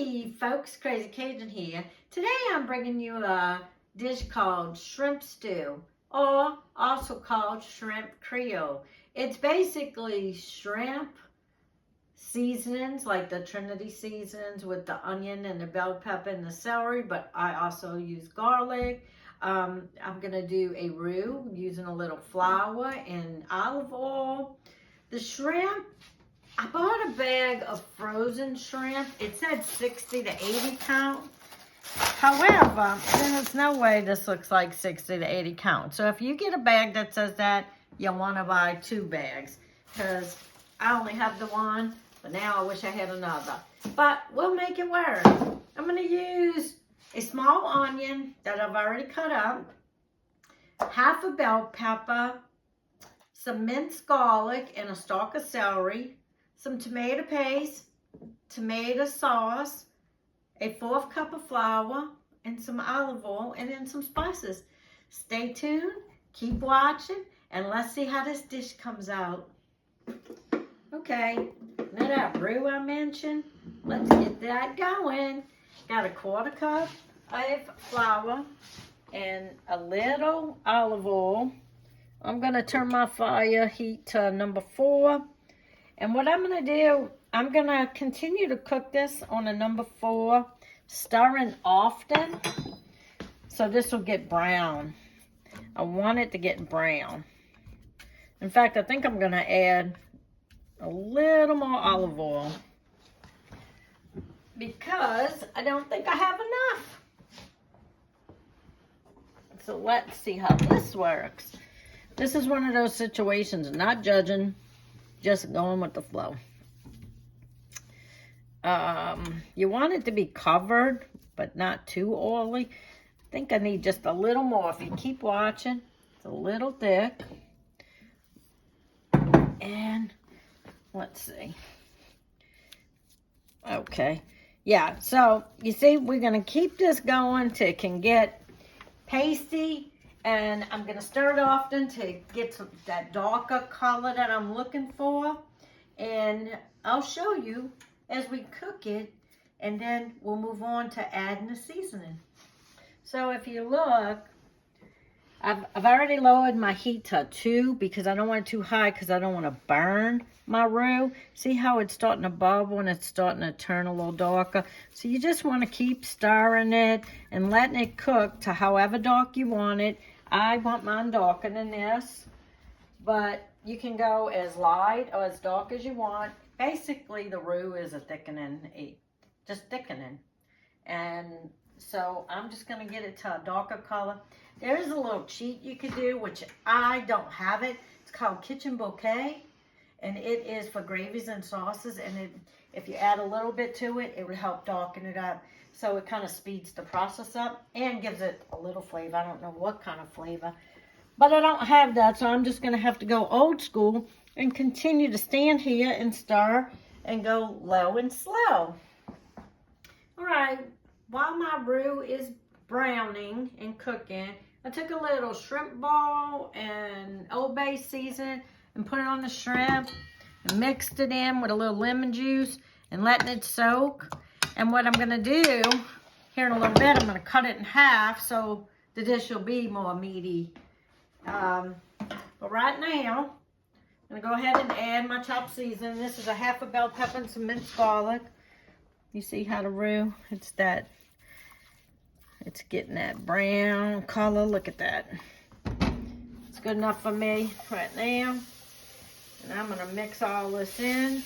Hey folks, Crazy Cajun here. Today I'm bringing you a dish called shrimp stew, or also called shrimp creole. It's basically shrimp seasonings, like the Trinity seasonings with the onion and the bell pepper and the celery, but I also use garlic. I'm gonna do a roux using a little flour and olive oil. The shrimp, I bought a bag of frozen shrimp. It said 60 to 80 count. However, there's no way this looks like 60 to 80 count. So if you get a bag that says that, you'll want to buy 2 bags, because I only have the one, but now I wish I had another. But we'll make it work. I'm going to use a small onion that I've already cut up, half a bell pepper, some minced garlic and a stalk of celery, some tomato paste, tomato sauce, a 1/4 cup of flour, and some olive oil, and then some spices. Stay tuned, keep watching, and let's see how this dish comes out. Okay, now that roux I mentioned, let's get that going. Got a 1/4 cup of flour and a little olive oil. I'm going to turn my fire heat to number 4. And what I'm going to do, I'm going to continue to cook this on a number 4, stirring often, so this will get brown. I want it to get brown. In fact, I think I'm going to add a little more olive oil, because I don't think I have enough. So let's see how this works. This is one of those situations, not judging, just going with the flow. You want it to be covered, but not too oily. I think I need just a little more. If you keep watching, it's a little thick. And let's see. Okay. Yeah, so you see, we're going to keep this going till it can get pasty. And I'm going to stir it often to get that darker color that I'm looking for. And I'll show you as we cook it. And then we'll move on to adding the seasoning. So if you look, I've already lowered my heat to 2 because I don't want it too high, because I don't want to burn my roux. See how it's starting to bubble and it's starting to turn a little darker? So you just want to keep stirring it and letting it cook to however dark you want it. I want mine darker than this, but you can go as light or as dark as you want. Basically, the roux is a thickening, just thickening. And so I'm just going to get it to a darker color. There is a little cheat you could do, which I don't have it. It's called Kitchen Bouquet, and it is for gravies and sauces. And if you add a little bit to it, it would help darken it up. So it kind of speeds the process up and gives it a little flavor. I don't know what kind of flavor, but I don't have that. So I'm just going to have to go old school and continue to stand here and stir and go low and slow. All right, while my roux is browning and cooking, I took a little shrimp ball and Old Bay seasoning and put it on the shrimp and mixed it in with a little lemon juice and letting it soak. And what I'm going to do here in a little bit, I'm going to cut it in half so the dish will be more meaty. But right now, I'm going to go ahead and add my chopped seasoning. This is a 1/2 bell pepper and some minced garlic. You see how the roux, it's getting that brown color. Look at that. It's good enough for me right now. And I'm going to mix all this in.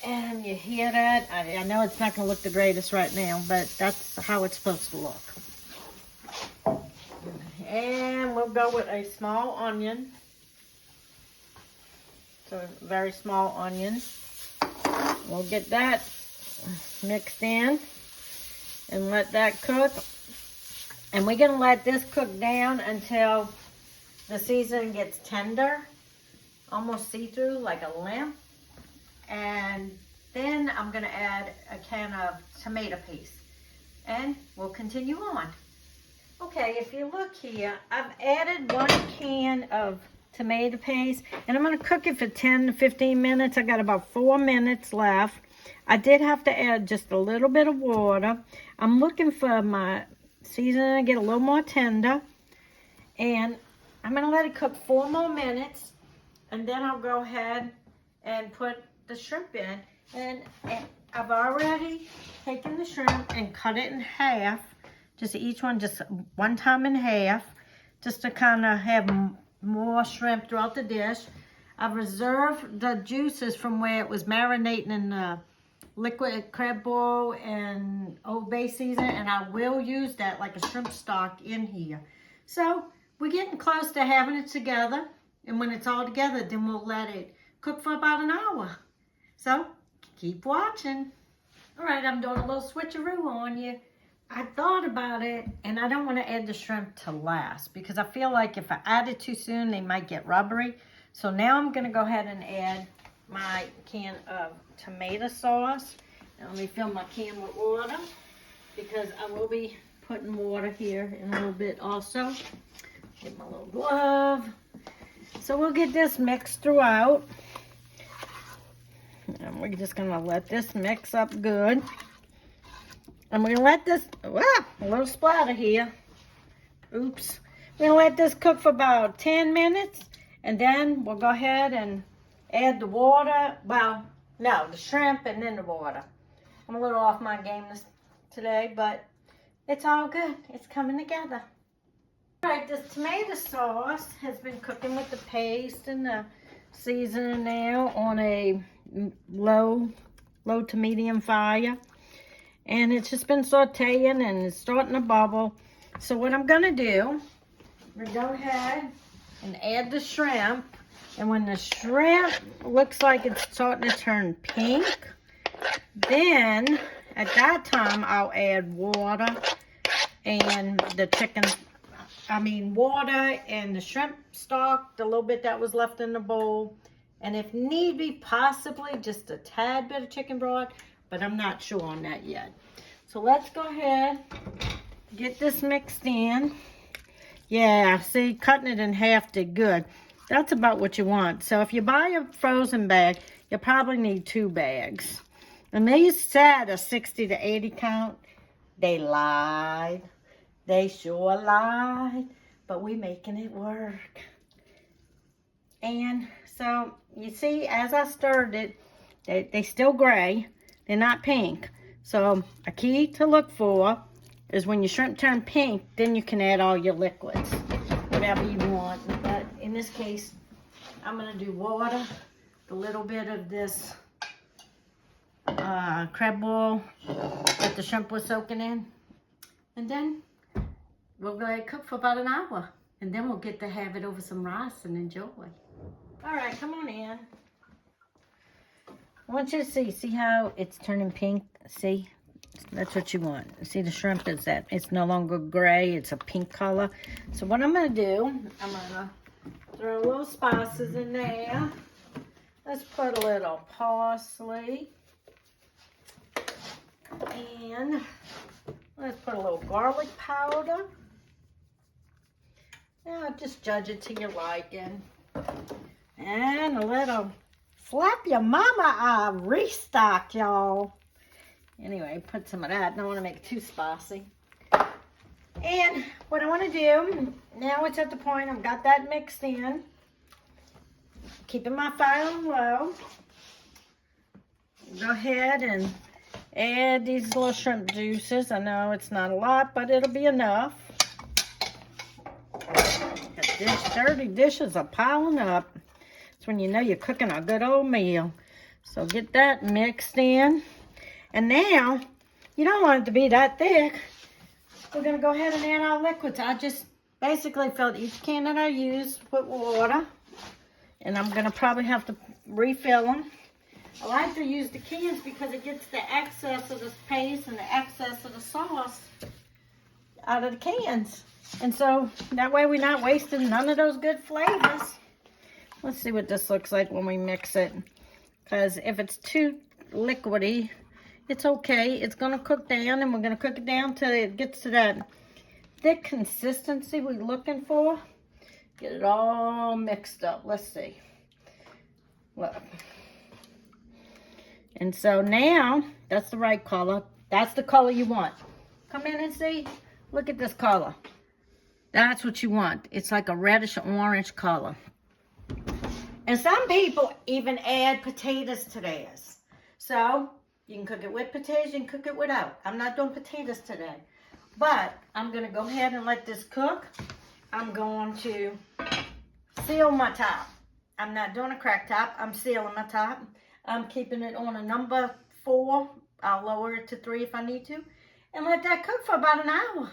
And you hear that? I know it's not going to look the greatest right now, but that's how it's supposed to look. And we'll go with a small onion. So a very small onion. We'll get that mixed in and let that cook. And we're going to let this cook down until the seasoning gets tender, almost see-through, like a limp. And then I'm going to add a can of tomato paste. And we'll continue on. Okay, if you look here, I've added 1 can of tomato paste. And I'm going to cook it for 10 to 15 minutes. I got about 4 minutes left. I did have to add just a little bit of water. I'm looking for my seasoning to get a little more tender. And I'm going to let it cook 4 more minutes. And then I'll go ahead and put the shrimp in. And I've already taken the shrimp and cut it in half. Just each one, just one time in half. Just to kind of have more shrimp throughout the dish. I've reserved the juices from where it was marinating in the liquid crab boil and Old Bay seasoning. And I will use that like a shrimp stock in here. So we're getting close to having it together. And when it's all together, then we'll let it cook for about an hour. So keep watching. All right, I'm doing a little switcheroo on you. I thought about it, and I don't want to add the shrimp to last because I feel like if I add it too soon, they might get rubbery. So now I'm going to go ahead and add my can of tomato sauce. Now let me fill my can with water because I will be putting water here in a little bit also. Get my little glove. So we'll get this mixed throughout. And we're just going to let this mix up good. And we're going to let this, a little splatter here. Oops. We're going to let this cook for about 10 minutes. And then we'll go ahead and add the water. Well, no, the shrimp and then the water. I'm a little off my game today, but it's all good. It's coming together. All right, this tomato sauce has been cooking with the paste and the seasoning now on a low to medium fire. And it's just been sauteing and it's starting to bubble. So what I'm gonna do, I'm gonna go ahead and add the shrimp. And when the shrimp looks like it's starting to turn pink, then at that time I'll add water and the water and the shrimp stock, the little bit that was left in the bowl. And if need be, possibly just a tad bit of chicken broth, but I'm not sure on that yet. So let's go ahead, get this mixed in. Yeah, see, cutting it in half did good. That's about what you want. So if you buy a frozen bag, you probably need 2 bags. And these said a 60 to 80 count. They lied. They sure lied. But we making it work. And so you see, as I stirred it, they still gray. They're not pink. So a key to look for is when your shrimp turn pink, then you can add all your liquids, whatever you want. But in this case, I'm going to do water, a little bit of this crab boil that the shrimp was soaking in. And then we'll let it cook for about an hour. And then we'll get to have it over some rice and enjoy. All right, come on in. I want you to see how it's turning pink. See, that's what you want. See, the shrimp is that it's no longer gray, it's a pink color. So what I'm going to do, I'm going to throw a little spices in there. Let's put a little parsley. And let's put a little garlic powder. Now just judge it to your liking. And a little slap your mama restock, y'all. Anyway, put some of that. I don't want to make it too spicy. And what I want to do, now it's at the point I've got that mixed in. Keeping my fire on low. Go ahead and add these little shrimp juices. I know it's not a lot, but it'll be enough. Dirty dishes are piling up. It's when you know you're cooking a good old meal. So get that mixed in. And now, you don't want it to be that thick. We're going to go ahead and add our liquids. I just basically filled each can that I used with water. And I'm going to probably have to refill them. I like to use the cans because it gets the excess of the paste and the excess of the sauce out of the cans. And so that way we're not wasting none of those good flavors. Let's see what this looks like when we mix it. Because if it's too liquidy, it's okay. It's going to cook down, and we're going to cook it down till it gets to that thick consistency we're looking for. Get it all mixed up. Let's see. Look. And so now, that's the right color. That's the color you want. Come in and see. Look at this color. That's what you want. It's like a reddish orange color. And some people even add potatoes to theirs. So, you can cook it with potatoes, you can cook it without. I'm not doing potatoes today. But, I'm going to go ahead and let this cook. I'm going to seal my top. I'm not doing a crack top. I'm sealing my top. I'm keeping it on a number 4. I'll lower it to 3 if I need to. And let that cook for about an hour.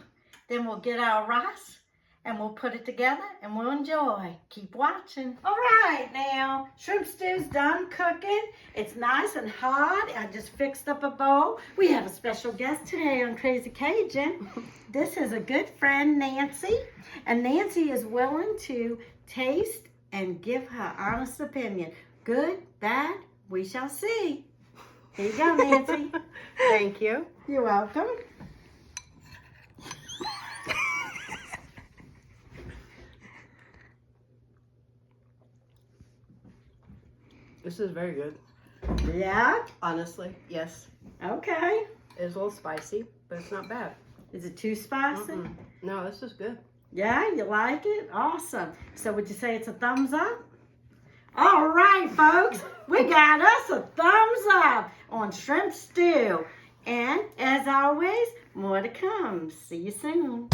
Then we'll get our rice and we'll put it together and we'll enjoy. Keep watching. All right, now shrimp stew's done cooking. It's nice and hot. I just fixed up a bowl. We have a special guest today on Crazy Cajun. This is a good friend, Nancy. And Nancy is willing to taste and give her honest opinion. Good, bad, we shall see. Here you go, Nancy. Thank you. You're welcome. This is very good. Yeah? Honestly, yes. Okay. It's a little spicy, but it's not bad. Is it too spicy? No, this is good. Yeah, you like it? Awesome. So would you say it's a thumbs up? All right, folks. We got us a thumbs up on shrimp stew. And as always, more to come. See you soon.